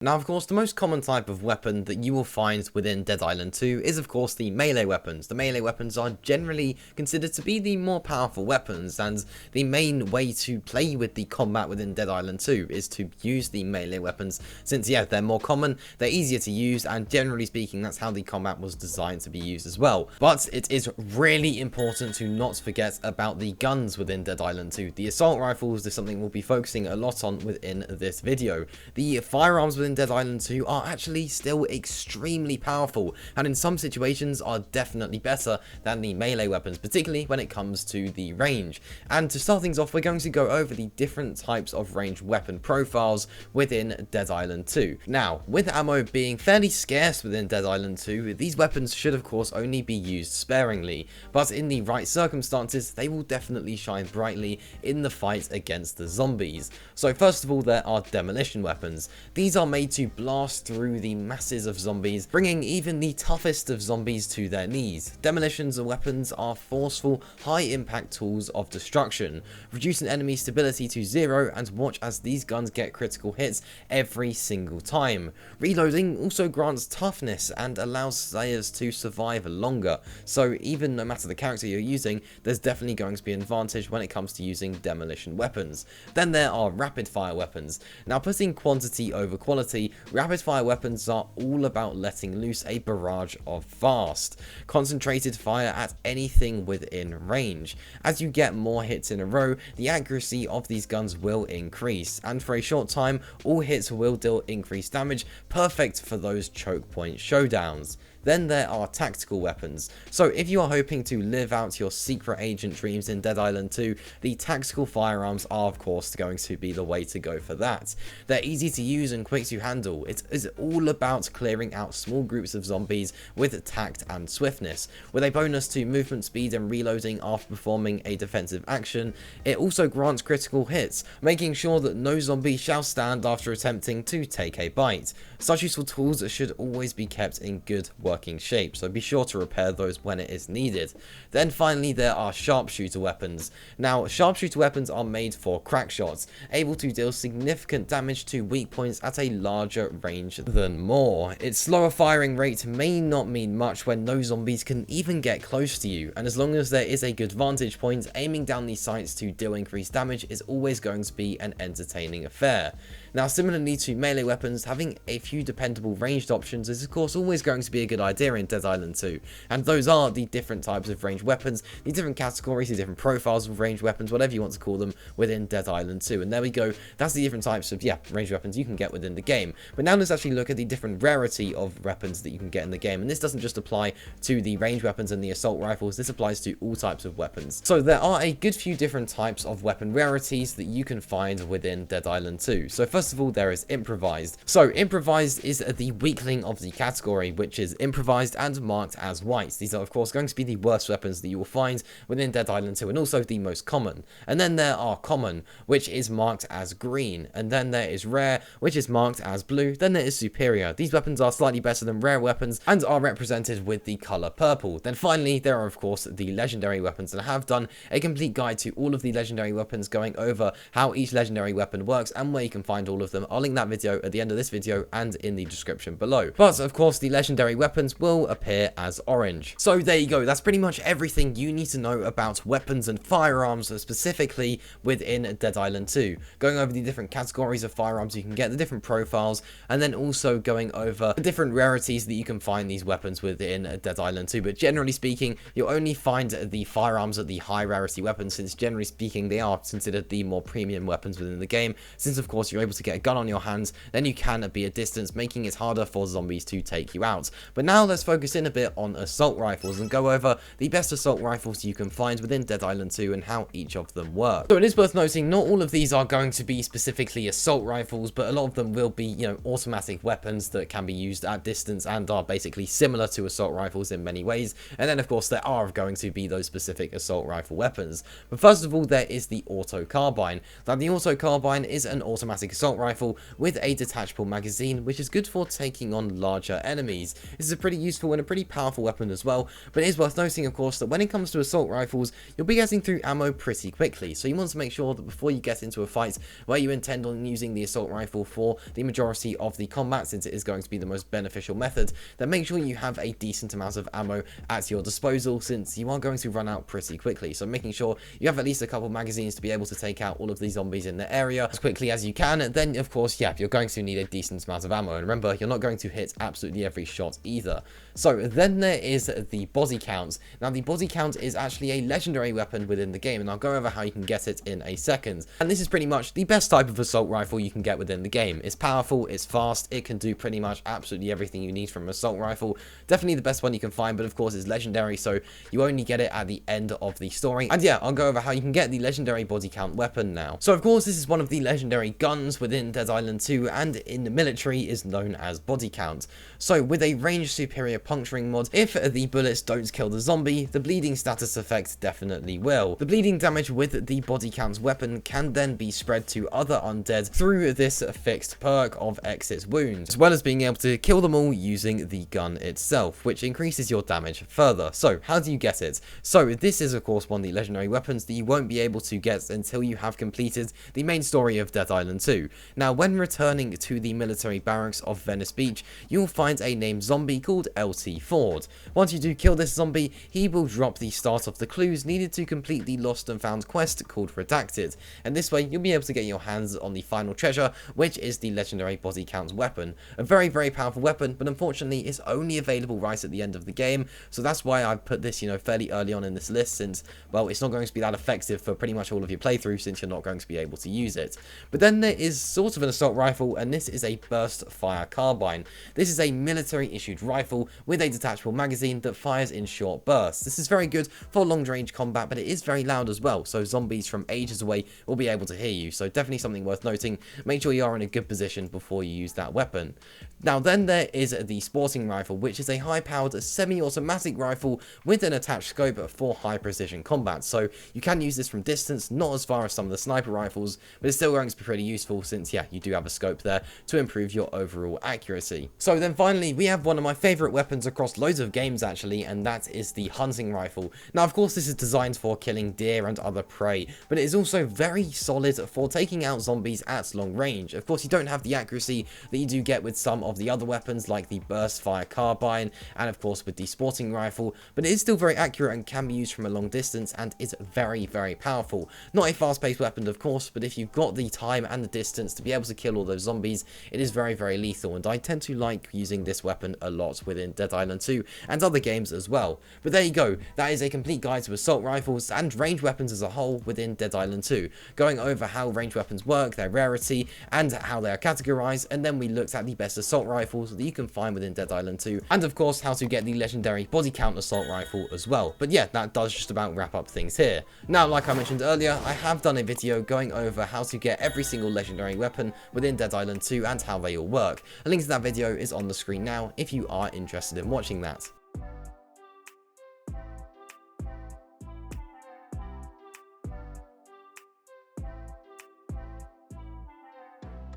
Now, of course, the most common type of weapon that you will find within Dead Island 2 is, of course, the melee weapons. The melee weapons are generally considered to be the more powerful weapons, and the main way to play with the combat within Dead Island 2 is to use the melee weapons, since, yeah, they're more common, they're easier to use, and generally speaking, that's how the combat was designed to be used as well. But it is really important to not forget about the guns within Dead Island 2. The assault rifles is something we'll be focusing a lot on within this video. The firearms within Dead Island 2 are actually still extremely powerful, and in some situations are definitely better than the melee weapons, particularly when it comes to the range. And to start things off, we're going to go over the different types of ranged weapon profiles within Dead Island 2. Now, with ammo being fairly scarce within Dead Island 2, these weapons should of course only be used sparingly, but in the right circumstances, they will definitely shine brightly in the fight against the zombies. So first of all, there are demolition weapons. These are made to blast through the masses of zombies, bringing even the toughest of zombies to their knees. Demolitions weapons are forceful, high-impact tools of destruction. Reduce an enemy's stability to 0 and watch as these guns get critical hits every single time. Reloading also grants toughness and allows slayers to survive longer, so even no matter the character you're using, there's definitely going to be an advantage when it comes to using demolition weapons. Then there are rapid-fire weapons. Now, putting quantity over quality, rapid fire weapons are all about letting loose a barrage of fast, concentrated fire at anything within range. As you get more hits in a row, the accuracy of these guns will increase, and for a short time, all hits will deal increased damage, perfect for those choke point showdowns. Then there are tactical weapons. So if you are hoping to live out your secret agent dreams in Dead Island 2, the tactical firearms are of course going to be the way to go for that. They're easy to use and quick to handle. It is all about clearing out small groups of zombies with tact and swiftness. With a bonus to movement speed and reloading after performing a defensive action, it also grants critical hits, making sure that no zombie shall stand after attempting to take a bite. Such useful tools should always be kept in good working shape, so be sure to repair those when it is needed. Then finally there are sharpshooter weapons. Now, sharpshooter weapons are made for crack shots, able to deal significant damage to weak points at a larger range than more. Its slower firing rate may not mean much when no zombies can even get close to you, and as long as there is a good vantage point, aiming down these sights to deal increased damage is always going to be an entertaining affair. Now, similarly to melee weapons, having a few dependable ranged options is of course always going to be a good idea in Dead Island 2, and those are the different types of ranged weapons, the different categories, the different profiles of ranged weapons, whatever you want to call them, within Dead Island 2. And there we go, that's the different types of, ranged weapons you can get within the game. But now let's actually look at the different rarity of weapons that you can get in the game, and this doesn't just apply to the ranged weapons and the assault rifles, this applies to all types of weapons. So there are a good few different types of weapon rarities that you can find within Dead Island 2. So first of all, there is improvised. So improvised is the weakling of the category, which is improvised and marked as white. These are of course going to be the worst weapons that you will find within Dead Island 2, and also the most common. And then there are common, which is marked as green, and then there is rare, which is marked as blue. Then there is superior. These weapons are slightly better than rare weapons and are represented with the color purple. Then finally there are of course the legendary weapons, and I have done a complete guide to all of the legendary weapons, going over how each legendary weapon works and where you can find all of them. I'll link that video at the end of this video and in the description below. But of course the legendary weapons will appear as orange. So there you go, that's pretty much everything you need to know about weapons and firearms specifically within Dead Island 2. Going over the different categories of firearms you can get, the different profiles, and then also going over the different rarities that you can find these weapons within Dead Island 2. But generally speaking, you'll only find the firearms at the high rarity weapons, since generally speaking they are considered the more premium weapons within the game, since of course you're able to get a gun on your hands, then you can be a distance, making it harder for zombies to take you out. But now let's focus in a bit on assault rifles and go over the best assault rifles you can find within Dead Island 2 and how each of them work. So it is worth noting, not all of these are going to be specifically assault rifles, but a lot of them will be, automatic weapons that can be used at distance and are basically similar to assault rifles in many ways. And then of course there are going to be those specific assault rifle weapons. But first of all, there is the auto carbine. Now the auto carbine is an automatic assault assault rifle with a detachable magazine, which is good for taking on larger enemies. This is a pretty useful and a pretty powerful weapon as well, but it is worth noting, of course, that when it comes to assault rifles, you'll be getting through ammo pretty quickly, so you want to make sure that before you get into a fight where you intend on using the assault rifle for the majority of the combat, since it is going to be the most beneficial method, then make sure you have a decent amount of ammo at your disposal, since you are going to run out pretty quickly. So making sure you have at least a couple magazines to be able to take out all of these zombies in the area as quickly as you can, then of course, yeah, you're going to need a decent amount of ammo, and remember, you're not going to hit absolutely every shot either. So then there is the body count. Now the body count is actually a legendary weapon within the game, and I'll go over how you can get it in a second. And this is pretty much the best type of assault rifle you can get within the game. It's powerful, it's fast, it can do pretty much absolutely everything you need from an assault rifle. Definitely the best one you can find, but of course it's legendary, so you only get it at the end of the story. And yeah, I'll go over how you can get the legendary body count weapon now. So of course this is one of the legendary guns within Dead Island 2, and in the military is known as body count. So with a range superior puncturing mod, if the bullets don't kill the zombie, the bleeding status effect definitely will. The bleeding damage with the body count weapon can then be spread to other undead through this fixed perk of exit wounds, as well as being able to kill them all using the gun itself, which increases your damage further. So how do you get it? So this is of course one of the legendary weapons that you won't be able to get until you have completed the main story of Dead Island 2. Now when returning to the military barracks of Venice Beach, you'll find a named zombie called LT Ford. Once you do kill this zombie, he will drop the start of the clues needed to complete the lost and found quest called Redacted, and this way you'll be able to get your hands on the final treasure, which is the legendary body count weapon. A very powerful weapon, but unfortunately it's only available right at the end of the game, so that's why I've put this, fairly early on in this list, since, well, it's not going to be that effective for pretty much all of your playthrough, since you're not going to be able to use it. But then there is sort of an assault rifle, and this is a burst fire carbine. This is a military issued rifle with a detachable magazine that fires in short bursts. This is very good for long range combat, but it is very loud as well, so zombies from ages away will be able to hear you, so definitely something worth noting. Make sure you are in a good position before you use that weapon. Now then there is the sporting rifle, which is a high powered semi-automatic rifle with an attached scope for high precision combat, so you can use this from distance, not as far as some of the sniper rifles, but it's still going to be pretty useful, since yeah, you do have a scope there to improve your overall accuracy. So then finally we have one of my favourite weapons across loads of games actually, and that is the hunting rifle. Now of course this is designed for killing deer and other prey, but it is also very solid for taking out zombies at long range. Of course you don't have the accuracy that you do get with some of the other weapons like the burst fire carbine and of course with the sporting rifle, but it is still very accurate and can be used from a long distance and is very powerful. Not a fast paced weapon of course, but if you've got the time and the distance to be able to kill all those zombies, it is very lethal, and I tend to like using this weapon a lot within Dead Island 2 and other games as well. But there you go, that is a complete guide to assault rifles and range weapons as a whole within Dead Island 2, going over how range weapons work, their rarity, and how they are categorized, and then we looked at the best assault rifles that you can find within Dead Island 2, and of course how to get the legendary body count assault rifle as well. But yeah, that does just about wrap up things here. Now, like I mentioned earlier, I have done a video going over how to get every single legendary weapon within Dead Island 2 and how they all work. A link to that video is on the screen now if you are interested in watching that.